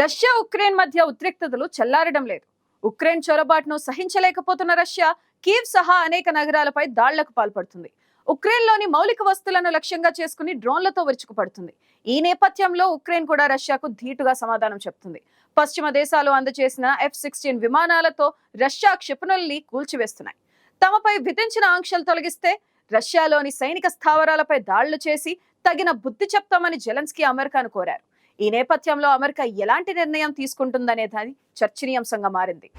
Russia Ukraine మధ్య ఉద్రిక్తతలు చల్లారడం లేదు. ఉక్రెయిన్ చొరబాటును సహించలేకపోతున్న రష్యా కీవ్ సహా అనేక నగరాలపై దాళ్లకు పాల్పడుతుంది. ఉక్రెయిన్లోని మౌలిక వస్తువులను లక్ష్యంగా చేసుకుని డ్రోన్లతో విరుచుకుపడుతుంది. ఈ నేపథ్యంలో ఉక్రెయిన్ కూడా రష్యాకు ధీటుగా సమాధానం చెప్తుంది. పశ్చిమ దేశాలు అందజేసిన F-16 విమానాలతో రష్యా క్షిపణుల్ని కూల్చివేస్తున్నాయి. తమపై విధించిన ఆంక్షలు తొలగిస్తే రష్యాలోని సైనిక స్థావరాలపై దాడులు చేసి తగిన బుద్ధి చెప్తామని జెలెన్స్కీ అమెరికాను కోరారు. ఈ నేపథ్యంలో అమెరికా ఎలాంటి నిర్ణయం తీసుకుంటుందనేది చర్చనీయాంశంగా మారింది.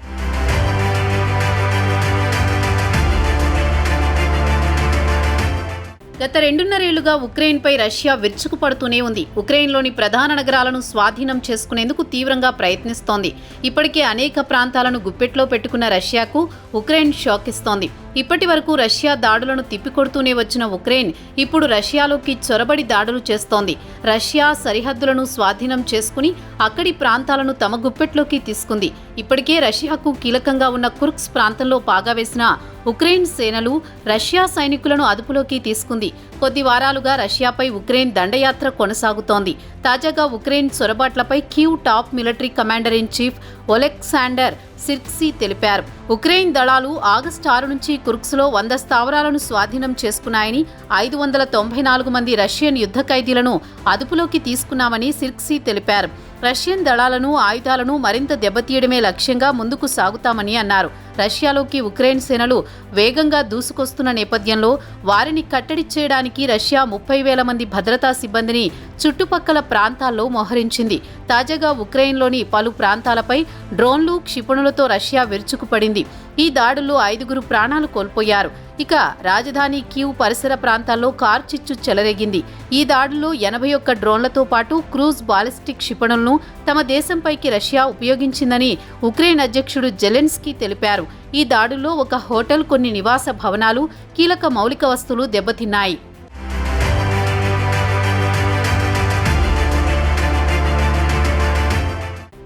గత 2.5 ఏళ్లుగా ఉక్రెయిన్పై రష్యా విరుచుకుపడుతూనే ఉంది. ఉక్రెయిన్లోని ప్రధాన నగరాలను స్వాధీనం చేసుకునేందుకు తీవ్రంగా ప్రయత్నిస్తోంది. ఇప్పటికే అనేక ప్రాంతాలను గుప్పెట్లో పెట్టుకున్న రష్యాకు ఉక్రెయిన్ షాక్ ఇస్తోంది. ఇప్పటి వరకు రష్యా దాడులను తిప్పికొడుతూనే వచ్చిన ఉక్రెయిన్ ఇప్పుడు రష్యాలోకి చొరబడి దాడులు చేస్తోంది. రష్యా సరిహద్దులను స్వాధీనం చేసుకుని అక్కడి ప్రాంతాలను తమ గుప్పెట్లోకి తీసుకుంది. ఇప్పటికే రష్యాకు కీలకంగా ఉన్న కుర్స్క్ ప్రాంతంలో పాగా వేసిన ఉక్రెయిన్ సేనలు రష్యా సైనికులను అదుపులోకి తీసుకుంది. కొద్ది వారాలుగా రష్యాపై ఉక్రెయిన్ దండయాత్ర కొనసాగుతోంది. తాజాగా ఉక్రెయిన్ చొరబాట్లపై Kyiv top military commander in chief Oleksandr Syrskyi తెలిపారు. ఉక్రెయిన్ దళాలు ఆగస్టు 6 నుంచి కుర్స్క్లో 100 స్థావరాలను స్వాధీనం చేసుకున్నాయని, 594 మంది రష్యన్ యుద్ధ ఖైదీలను అదుపులోకి తీసుకున్నామని సిర్స్కీ తెలిపారు. రష్యన్ దళాలను, ఆయుధాలను మరింత దెబ్బతీయడమే లక్ష్యంగా ముందుకు సాగుతామని అన్నారు. రష్యాలోకి ఉక్రెయిన్ సేనలు వేగంగా దూసుకొస్తున్న నేపథ్యంలో వారిని కట్టడి చేయడానికి రష్యా 30,000 మంది భద్రతా సిబ్బందిని చుట్టుపక్కల ప్రాంతాల్లో మోహరించింది. తాజాగా ఉక్రెయిన్లోని పలు ప్రాంతాలపై డ్రోన్లు, క్షిపణులతో రష్యా విరుచుకుపడింది. ఈ దాడుల్లో 5 ప్రాణాలు కోల్పోయారు. ఇక రాజధాని కీవ్ పరిసర ప్రాంతాల్లో కార్చిచ్చు చెలరేగింది. ఈ దాడుల్లో 81 డ్రోన్లతో పాటు క్రూజ్ బాలిస్టిక్ క్షిపణులను తమ దేశంపైకి రష్యా ఉపయోగించిందని ఉక్రెయిన్ అధ్యక్షుడు జెలెన్స్కీ తెలిపారు. ఈ దాడుల్లో ఒక హోటల్, కొన్ని నివాస భవనాలు, కీలక మౌలిక వస్తువులు దెబ్బతిన్నాయి.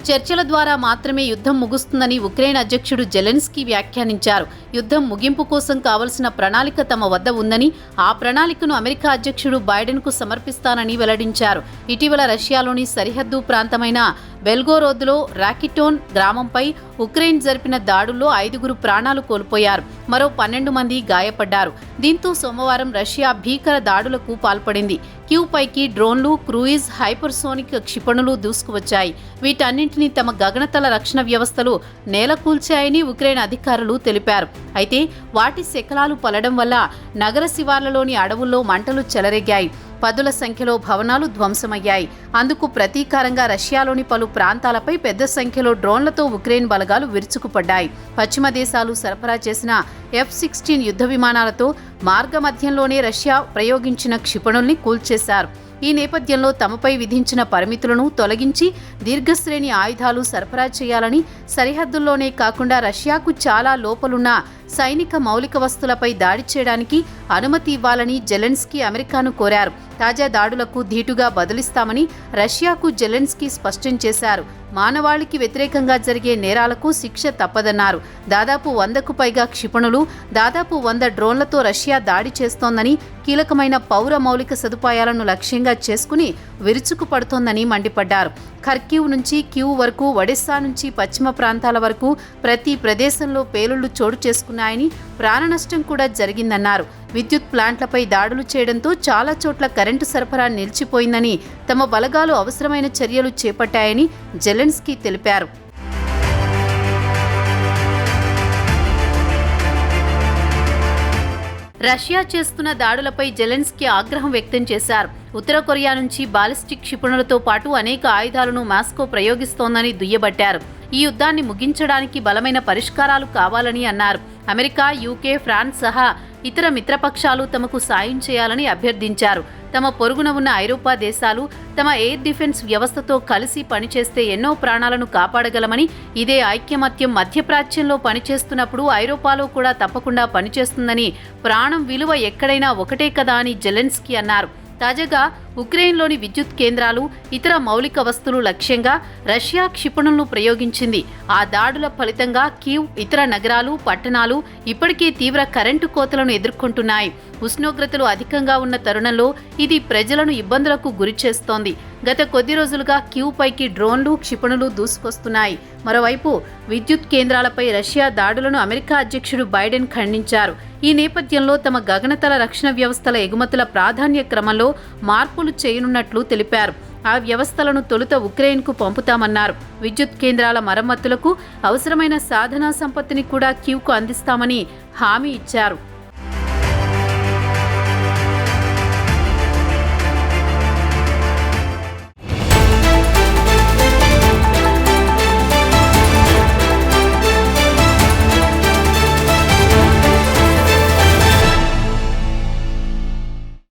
చర్చల ద్వారా మాత్రమే యుద్ధం ముగుస్తుందని ఉక్రెయిన్ అధ్యక్షుడు జెలెన్స్కీ వ్యాఖ్యానించారు. యుద్ధం ముగింపు కోసం కావలసిన ప్రణాళిక తమ వద్ద ఉందని, ఆ ప్రణాళికను అమెరికా అధ్యక్షుడు బైడెన్కు సమర్పిస్తానని వెల్లడించారు. ఇటీవల రష్యాలోని సరిహద్దు ప్రాంతమైన బెల్గోరోద్లో రాకిటోన్ గ్రామంపై ఉక్రెయిన్ జరిపిన దాడుల్లో 5 ప్రాణాలు కోల్పోయారు. మరో 12 మంది గాయపడ్డారు. దీంతో సోమవారం రష్యా భీకర దాడులకు పాల్పడింది. కీవ్ పైకి డ్రోన్లు, క్రూయిజ్, హైపర్సోనిక్ క్షిపణులు దూసుకువచ్చాయి. వీటన్నింటినీ తమ గగనతల రక్షణ వ్యవస్థలు నేలకూల్చాయని ఉక్రెయిన్ అధికారులు తెలిపారు. అయితే వాటి శకలాలు పలడం వల్ల నగర శివార్లలోని అడవుల్లో మంటలు చెలరేగాయి. పదుల సంఖ్యలో భవనాలు ధ్వంసమయ్యాయి. అందుకు ప్రతీకారంగా రష్యాలోని పలు ప్రాంతాలపై పెద్ద సంఖ్యలో డ్రోన్లతో ఉక్రెయిన్ బలగాలు విరుచుకుపడ్డాయి. పశ్చిమ దేశాలు సరఫరా చేసిన F-16 యుద్ధ విమానాలతో మార్గమధ్యంలోనే రష్యా ప్రయోగించిన క్షిపణుల్ని కూల్చేశారు. ఈ నేపథ్యంలో తమపై విధించిన పరిమితులను తొలగించి దీర్ఘశ్రేణి ఆయుధాలు సరఫరా చేయాలని, సరిహద్దుల్లోనే కాకుండా రష్యాకు చాలా లోపలున్న సైనిక మౌలిక వస్తువులపై దాడి చేయడానికి అనుమతి ఇవ్వాలని జెలెన్స్కీ అమెరికాను కోరారు. తాజా దాడులకు ధీటుగా బదులిస్తామని రష్యాకు జెలెన్స్కీ స్పష్టం చేశారు. మానవాళికి వ్యతిరేకంగా జరిగే నేరాలకు శిక్ష తప్పదన్నారు. దాదాపు 100కు పైగా క్షిపణులు, దాదాపు 100 డ్రోన్లతో రష్యా దాడి చేస్తోందని, కీలకమైన పౌర మౌలిక సదుపాయాలను లక్ష్యంగా చేసుకుని విరుచుకుపడుతోందని మండిపడ్డారు. ఖర్కివ్ నుంచి కీవ్ వరకు, ఒడెస్సా నుంచి పశ్చిమ ప్రాంతాల వరకు ప్రతి ప్రదేశంలో పేలుళ్లు చోటు చేసుకున్నాయని, ప్రాణనష్టం కూడా జరిగిందన్నారు. విద్యుత్ ప్లాంట్లపై దాడులు చేయడంతో చాలా చోట్ల కరెంటు సరఫరా నిలిచిపోయిందని, తమ బలగాలు అవసరమైన చర్యలు చేపట్టాయని జెలెన్స్కీ తెలిపారు. రష్యా చేస్తున్న దాడులపై జెలెన్స్కీ ఆగ్రహం వ్యక్తం చేశారు. ఉత్తర కొరియా నుంచి బాలిస్టిక్ క్షిపణులతో పాటు అనేక ఆయుధాలను మాస్కో ప్రయోగిస్తోందని దుయ్యబట్టారు. ఈ యుద్ధాన్ని ముగించడానికి బలమైన పరిష్కారాలు కావాలని అన్నారు. అమెరికా, యూకే, ఫ్రాన్స్ సహా ఇతర మిత్రపక్షాలు తమకు సాయం చేయాలని అభ్యర్థించారు. తమ పొరుగున ఉన్న ఐరోపా దేశాలు తమ ఎయిర్ డిఫెన్స్ వ్యవస్థతో కలిసి పనిచేస్తే ఎన్నో ప్రాణాలను కాపాడగలమని, ఇదే ఐక్యమత్యం మధ్యప్రాచ్యంలో పనిచేస్తున్నప్పుడు ఐరోపాలో కూడా తప్పకుండా పనిచేస్తుందని, ప్రాణం విలువ ఎక్కడైనా ఒకటే కదా అని జెలెన్స్కీ అన్నారు. తాజాగా ఉక్రెయిన్లోని విద్యుత్ కేంద్రాలు, ఇతర మౌలిక వస్తువులు లక్ష్యంగా రష్యా క్షిపణులను ప్రయోగించింది. ఆ దాడుల ఫలితంగా కీవ్, ఇతర నగరాలు, పట్టణాలు ఇప్పటికే తీవ్ర కరెంటు కోతలను ఎదుర్కొంటున్నాయి. ఉష్ణోగ్రతలు అధికంగా ఉన్న తరుణంలో ఇది ప్రజలను ఇబ్బందులకు గురిచేస్తోంది. గత కొద్ది రోజులుగా కీవ్ పైకి డ్రోన్లు క్షిపణులు దూసుకొస్తున్నాయి. మరోవైపు విద్యుత్ కేంద్రాలపై రష్యా దాడులను అమెరికా అధ్యక్షుడు బైడెన్ ఖండించారు. ఈ నేపథ్యంలో తమ గగనతల రక్షణ వ్యవస్థల ఎగుమతుల ప్రాధాన్య క్రమంలో మార్పులు చేయనున్నట్లు తెలిపారు. ఆ వ్యవస్థలను తొలుత ఉక్రెయిన్కు పంపుతామన్నారు. విద్యుత్ కేంద్రాల మరమ్మతులకు అవసరమైన సాధనా సంపత్తిని కూడా కీవ్కు అందిస్తామని హామీ ఇచ్చారు.